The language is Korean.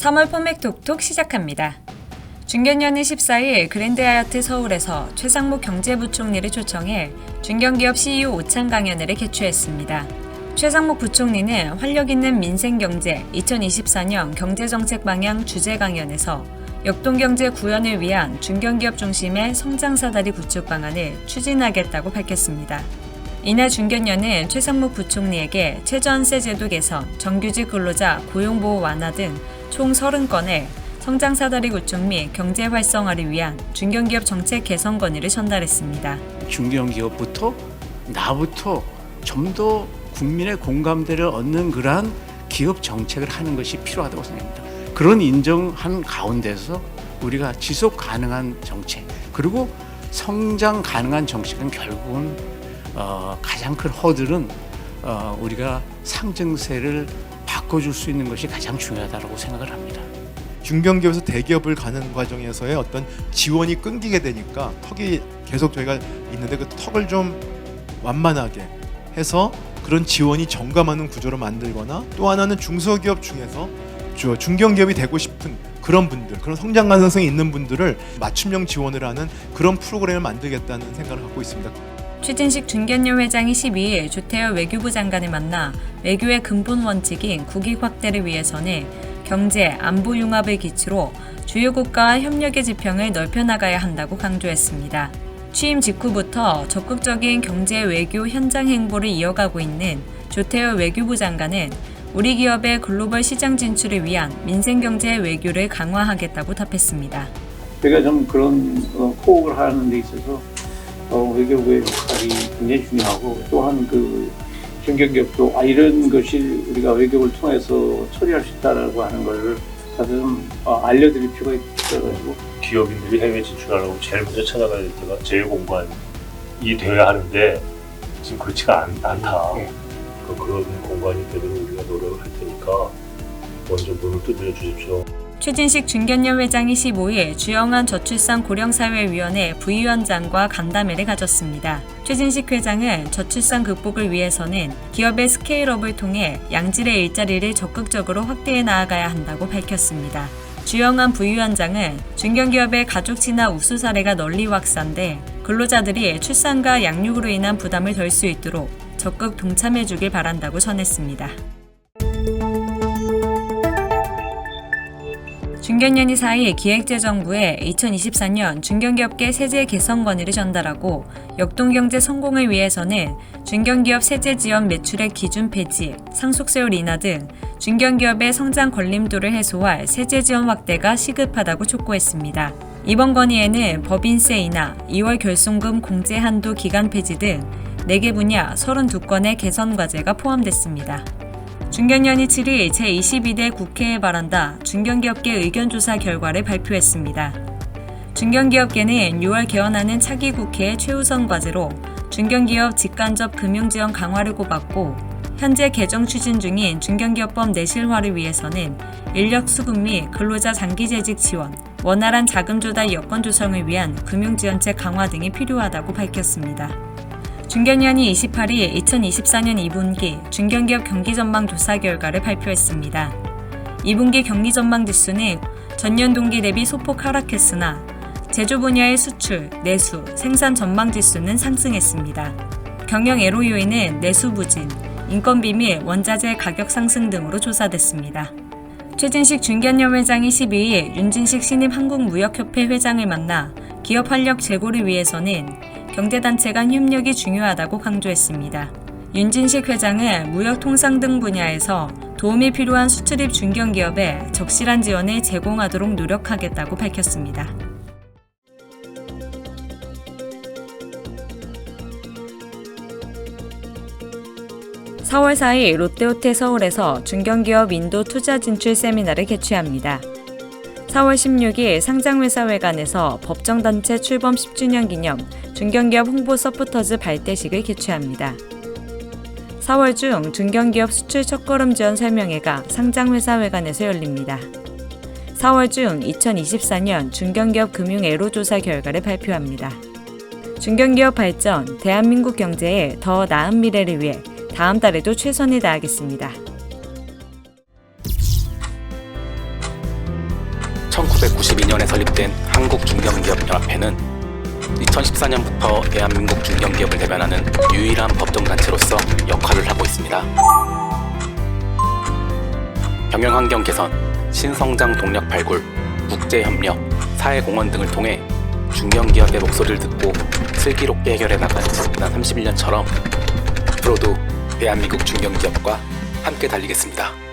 (3월) 포맥 톡톡 시작합니다. 중견연은 14일 그랜드 하얏트 서울에서 최상목 경제부총리를 초청해 중견기업 CEO 오찬 강연회를 개최했습니다. 최상목 부총리는 활력있는 민생경제 2024년 경제정책 방향 주제 강연에서 역동경제 구현을 위한 중견기업 중심의 성장사다리 구축 방안을 추진하겠다고 밝혔습니다. 이날 중견연은 최상목 부총리에게 최저한세 제도 개선, 정규직 근로자 고용보호 완화 등 총 30건의 성장사다리 구축 및 경제 활성화를 위한 중견기업 정책 개선 건의를 전달했습니다. 중견기업부터 나부터 좀 더 국민의 공감대를 얻는 그러한 기업 정책을 하는 것이 필요하다고 생각합니다. 그런 인정한 가운데서 우리가 지속 가능한 정책 그리고 성장 가능한 정책은 결국은 가장 큰 허들은 우리가 상증세를 바꿔줄 수 있는 것이 가장 중요하다고 생각을 합니다. 중견기업에서 대기업을 가는 과정에서의 어떤 지원이 끊기게 되니까 턱이 계속 저희가 있는데 그 턱을 좀 완만하게 해서 그런 지원이 정감하는 구조로 만들거나 또 하나는 중소기업 중에서 중견기업이 되고 싶은 그런 분들, 그런 성장 가능성이 있는 분들을 맞춤형 지원을 하는 그런 프로그램을 만들겠다는 생각을 갖고 있습니다. 최진식 중견연 회장이 12일 조태열 외교부 장관을 만나 외교의 근본 원칙인 국익 확대를 위해서는 경제, 안보 융합을 기초로 주요 국가와 협력의 지평을 넓혀나가야 한다고 강조했습니다. 취임 직후부터 적극적인 경제 외교 현장 행보를 이어가고 있는 조태열 외교부 장관은 우리 기업의 글로벌 시장 진출을 위한 민생경제 외교를 강화하겠다고 답했습니다. 제가 좀 그런 호흡을 하는 데 있어서 외교부의 역할이 굉장히 중요하고 또한 그 중견기업도 이런 것이 우리가 외교를 통해서 처리할 수 있다라고 하는 걸 다들 좀 알려드릴 필요가 있어가지고 기업인들이 해외 진출하려고 제일 먼저 찾아가야 될 때가 제휴공간이 되어야 하는데 지금 그렇지가 않다. 그런 공간이 되도록 우리가 노력을 할 테니까 먼저 문을 두드려 주십시오. 최진식 중견연 회장이 15일 주영환 저출산 고령사회위원회 부위원장과 간담회를 가졌습니다. 최진식 회장은 저출산 극복을 위해서는 기업의 스케일업을 통해 양질의 일자리를 적극적으로 확대해 나아가야 한다고 밝혔습니다. 주영환 부위원장은 중견기업의 가족 친화 우수 사례가 널리 확산돼 근로자들이 출산과 양육으로 인한 부담을 덜 수 있도록 적극 동참해 주길 바란다고 전했습니다. 중견연이 4일 기획재정부에 2024년 중견기업계 세제 개선 건의를 전달하고 역동경제 성공을 위해서는 중견기업 세제 지원 매출액 기준 폐지, 상속세율 인하 등 중견기업의 성장 걸림돌을 해소할 세제 지원 확대가 시급하다고 촉구했습니다. 이번 건의에는 법인세 인하, 2월 결손금 공제 한도 기간 폐지 등 4개 분야 32건의 개선 과제가 포함됐습니다. 중견연이 7일 제22대 국회에 발한다 중견기업계 의견조사 결과를 발표했습니다. 중견기업계는 6월 개원하는 차기 국회의 최우선 과제로 중견기업 직간접 금융지원 강화를 꼽았고 현재 개정 추진 중인 중견기업법 내실화를 위해서는 인력 수급 및 근로자 장기재직 지원, 원활한 자금 조달 여건 조성을 위한 금융지원책 강화 등이 필요하다고 밝혔습니다. 중견연이 28일 2024년 2분기 중견기업 경기전망 조사 결과를 발표했습니다. 2분기 경기전망지수는 전년 동기 대비 소폭 하락했으나 제조 분야의 수출, 내수, 생산 전망지수는 상승했습니다. 경영애로 요인은 내수 부진, 인건비 및 원자재 가격 상승 등으로 조사됐습니다. 최진식 중견연 회장이 12일 윤진식 신임 한국무역협회 회장을 만나 기업 활력 제고를 위해서는 경제단체 간 협력이 중요하다고 강조했습니다. 윤진식 회장은 무역 통상 등 분야에서 도움이 필요한 수출입 중견기업에 적실한 지원을 제공하도록 노력하겠다고 밝혔습니다. (4월 4일) 롯데호텔 서울에서 중견기업 인도 투자 진출 세미나를 개최합니다. 4월 16일 상장회사회관에서 법정단체 출범 10주년 기념 중견기업 홍보 서포터즈 발대식을 개최합니다. 4월 중 중견기업 수출 첫걸음 지원 설명회가 상장회사회관에서 열립니다. 4월 중 2024년 중견기업 금융 애로조사 결과를 발표합니다. 중견기업 발전, 대한민국 경제의 더 나은 미래를 위해 다음 달에도 최선을 다하겠습니다. 1992년에 설립된 한국중견기업연합회는 2014년부터 대한민국 중견기업을 대변하는 유일한 법정단체로서 역할을 하고 있습니다. 경영환경 개선, 신성장 동력 발굴, 국제협력, 사회공헌 등을 통해 중견기업의 목소리를 듣고 슬기롭게 해결해 나간 지난 31년처럼 앞으로도 대한민국 중견기업과 함께 달리겠습니다.